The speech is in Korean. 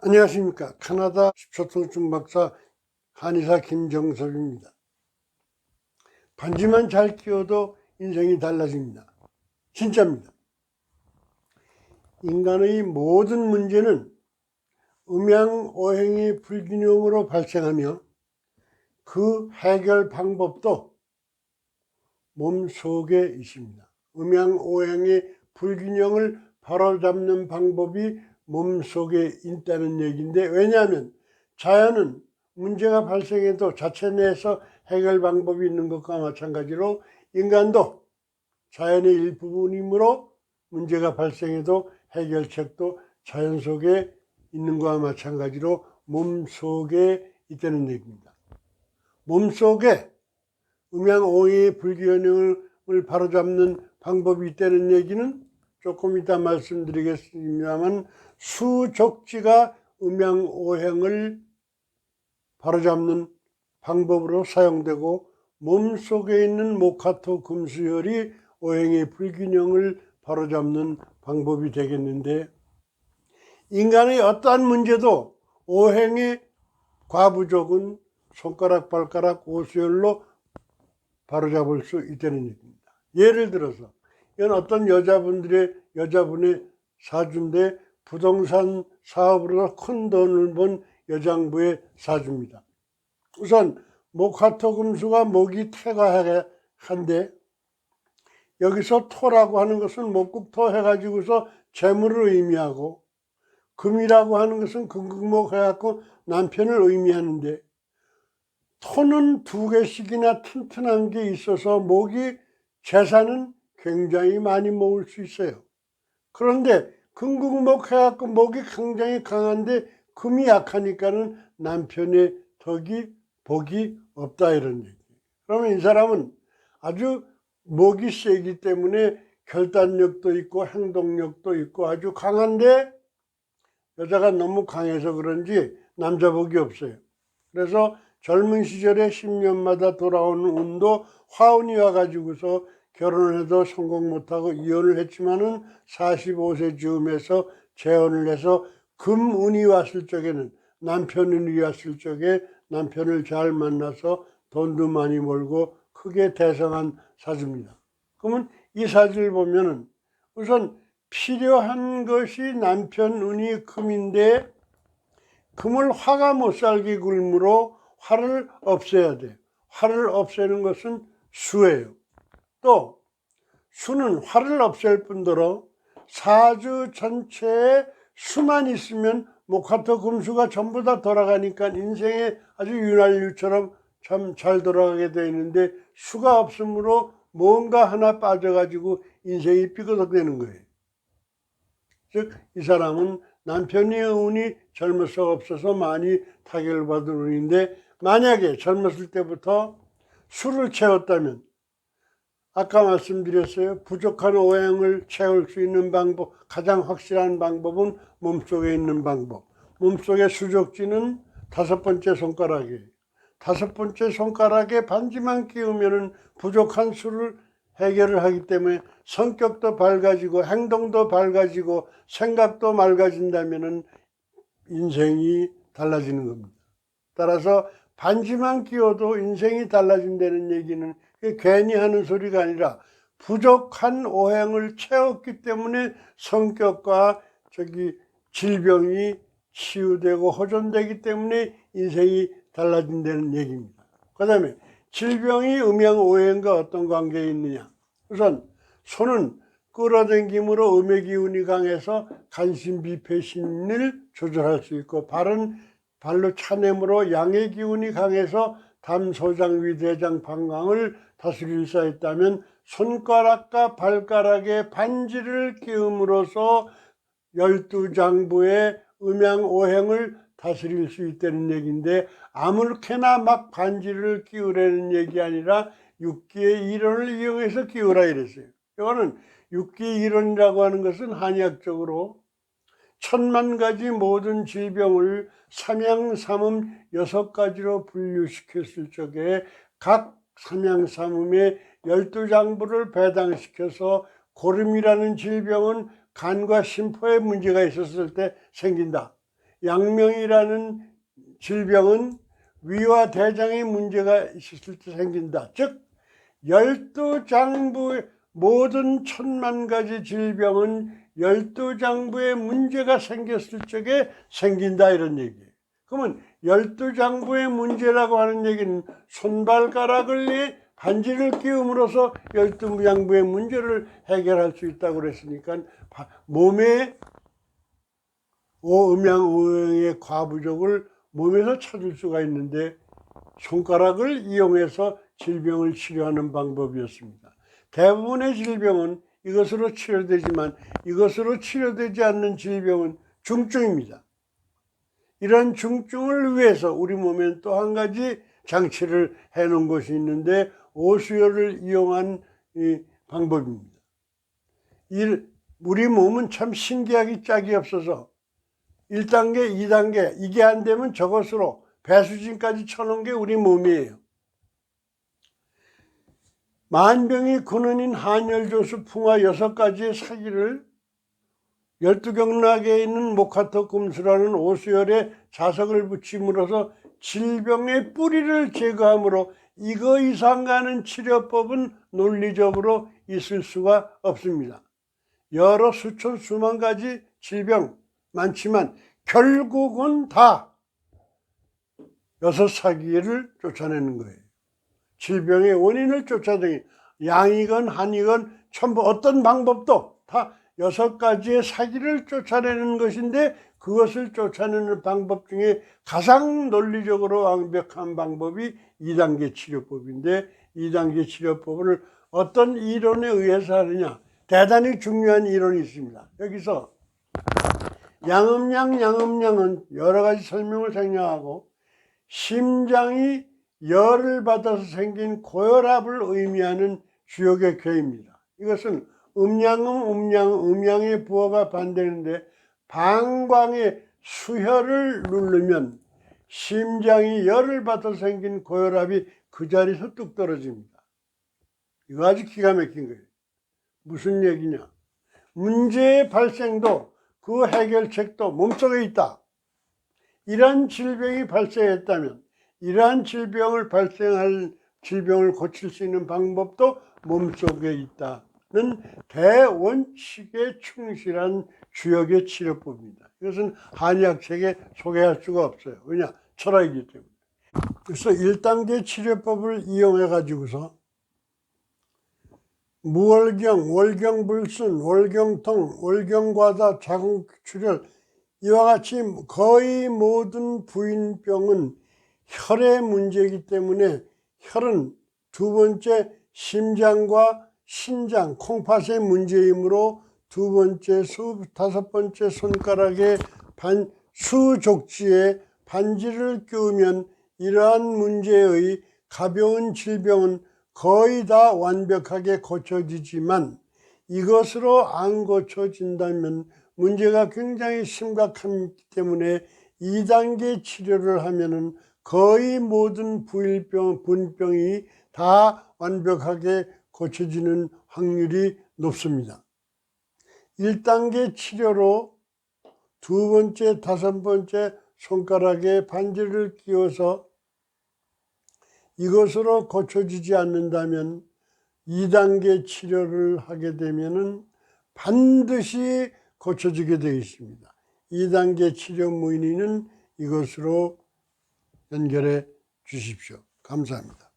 안녕하십니까. 캐나다 십초통증 박사 한의사 김정섭입니다. 반지만 잘 끼워도 인생이 달라집니다. 진짜입니다. 인간의 모든 문제는 음양오행의 불균형으로 발생하며 그 해결 방법도 몸속에 있습니다. 음양오행의 불균형을 바로잡는 방법이 몸속에 있다는 얘기인데, 왜냐하면 자연은 문제가 발생해도 자체 내에서 해결 방법이 있는 것과 마찬가지로 인간도 자연의 일부분이므로 문제가 발생해도 해결책도 자연 속에 있는 것과 마찬가지로 몸속에 있다는 얘기입니다. 몸속에 음양오행의 불균형을 바로잡는 방법이 있다는 얘기는 조금 이따 말씀드리겠습니다만, 수족지가 음양오행을 바로잡는 방법으로 사용되고, 몸속에 있는 목화토 금수혈이 오행의 불균형을 바로잡는 방법이 되겠는데, 인간의 어떠한 문제도 오행의 과부족은 손가락, 발가락, 오수혈로 바로잡을 수 있다는 얘기입니다. 예를 들어서 이건 어떤 여자분의 사주인데, 부동산 사업으로 큰 돈을 번 여장부의 사주입니다. 우선 목화토 금수가 목이 태가한데, 여기서 토라고 하는 것은 목국토 해가지고서 재물을 의미하고, 금이라고 하는 것은 금극목 해갖고 남편을 의미하는데, 토는 두 개씩이나 튼튼한 게 있어서 목이 재산은 굉장히 많이 모을 수 있어요. 그런데 금극목 해갖고 목이 굉장히 강한데 금이 약하니까는 남편의 복이 없다, 이런 얘기. 그러면 이 사람은 아주 목이 세기 때문에 결단력도 있고 행동력도 있고 아주 강한데, 여자가 너무 강해서 그런지 남자 복이 없어요. 그래서 젊은 시절에 10년마다 돌아오는 운도 화운이 와가지고서 결혼을 해도 성공 못하고 이혼을 했지만은 45세 즈음에서 재혼을 해서 금운이 왔을 적에는, 남편운이 왔을 적에 남편을 잘 만나서 돈도 많이 벌고 크게 대성한 사주입니다. 그러면 이 사주를 보면은 우선 필요한 것이 남편운이 금인데, 금을 화가 못 살게 굴므로 화를 없애야 돼. 화를 없애는 것은 수예요. 또 수는 화를 없앨 뿐더러 사주 전체에 수만 있으면 목화토 금수가 전부 다 돌아가니까 인생에 아주 윤활유처럼 참 잘 돌아가게 되어 있는데, 수가 없으므로 뭔가 하나 빠져가지고 인생이 삐그덕대는 거예요. 즉 이 사람은 남편의 운이 젊어서 없어서 많이 타격을 받은 운인데, 만약에 젊었을 때부터 수를 채웠다면, 아까 말씀드렸어요. 부족한 오행을 채울 수 있는 방법, 가장 확실한 방법은 몸속에 있는 방법. 몸속의 수족지는 5번째 손가락이에요. 5번째 손가락에 반지만 끼우면 부족한 수를 해결을 하기 때문에 성격도 밝아지고 행동도 밝아지고 생각도 맑아진다면 인생이 달라지는 겁니다. 따라서 반지만 끼워도 인생이 달라진다는 얘기는 괜히 하는 소리가 아니라, 부족한 오행을 채웠기 때문에 성격과 질병이 치유되고 호전되기 때문에 인생이 달라진다는 얘기입니다. 그 다음에 질병이 음양오행과 어떤 관계에 있느냐. 우선 손은 끌어당김으로 음의 기운이 강해서 간신비폐신을 조절할 수 있고, 발은 발로 차냄으로 양의 기운이 강해서 담, 소장, 위, 대장, 방광을 다스릴 수 있다면, 손가락과 발가락에 반지를 끼움으로써 12장부의 음양오행을 다스릴 수 있다는 얘기인데, 아무렇게나 막 반지를 끼우라는 얘기 아니라 육기의 이론을 이용해서 끼우라 이랬어요. 이거는 육기의 이론이라고 하는 것은 한의학적으로 1000만가지 모든 질병을 삼양삼음 6가지로 분류시켰을 적에 각 삼양삼음의 12장부를 배당시켜서, 고름이라는 질병은 간과 심포에 문제가 있었을 때 생긴다. 양명이라는 질병은 위와 대장에 문제가 있을 때 생긴다. 즉 12장부의 모든 1000만 가지 질병은 12장부에 문제가 생겼을 적에 생긴다, 이런 얘기예요. 그러면 12장부의 문제라고 하는 얘기는 손발가락을 반지를 끼움으로써 12장부의 문제를 해결할 수 있다고 그랬으니까 몸의 오음양오행의 과부족을 몸에서 찾을 수가 있는데 손가락을 이용해서 질병을 치료하는 방법이었습니다. 대부분의 질병은 이것으로 치료되지만 이것으로 치료되지 않는 질병은 중증입니다. 이런 중증을 위해서 우리 몸에는 또 한 가지 장치를 해놓은 것이 있는데 오수열을 이용한 방법입니다. 우리 몸은 참 신기하기 짝이 없어서 1단계, 2단계 이게 안 되면 저것으로 배수진까지 쳐놓은 게 우리 몸이에요. 만병이 근원인 한열조수 풍화 6가지의 사기를 12경락에 있는 목화토금수라는 오수열에 자석을 붙임으로써 질병의 뿌리를 제거하므로 이거 이상 가는 치료법은 논리적으로 있을 수가 없습니다. 여러 수천 수만 가지 질병 많지만 결국은 다 6사기를 쫓아내는 거예요. 질병의 원인을 쫓아내기, 양이건 한이건 전부 어떤 방법도 다 6가지의 사기를 쫓아내는 것인데 그것을 쫓아내는 방법 중에 가장 논리적으로 완벽한 방법이 2단계 치료법인데 2단계 치료법을 어떤 이론에 의해서 하느냐, 대단히 중요한 이론이 있습니다. 여기서 양음양은 여러 가지 설명을 생략하고 심장이 열을 받아서 생긴 고혈압을 의미하는 주역의 괴입니다. 이것은 음양의 부호가 반대되는데 방광의 수혈을 누르면 심장이 열을 받아서 생긴 고혈압이 그 자리에서 뚝 떨어집니다. 이거 아주 기가 막힌 거예요. 무슨 얘기냐? 문제의 발생도 그 해결책도 몸속에 있다. 이러한 질병이 발생했다면 이러한 질병을 고칠 수 있는 방법도 몸속에 있다는 대원칙에 충실한 주역의 치료법입니다. 이것은 한의학책에 소개할 수가 없어요. 왜냐? 철학이기 때문에. 그래서 1단계 치료법을 이용해 가지고서 무월경, 월경불순, 월경통, 월경과다, 자궁출혈 이와 같이 거의 모든 부인병은 혈의 문제이기 때문에 혈은 두 번째 심장과 신장, 콩팥의 문제이므로 두 번째 다섯 번째 손가락에 수족지에 반지를 끼우면 이러한 문제의 가벼운 질병은 거의 다 완벽하게 고쳐지지만 이것으로 안 고쳐진다면 문제가 굉장히 심각하기 때문에 2단계 치료를 하면은 거의 모든 분병이 다 완벽하게 고쳐지는 확률이 높습니다. 1단계 치료로 두 번째, 다섯 번째 손가락에 반지를 끼워서 이것으로 고쳐지지 않는다면 2단계 치료를 하게 되면은 반드시 고쳐지게 되어 있습니다. 2단계 치료 문의는 이것으로 연결해 주십시오. 감사합니다.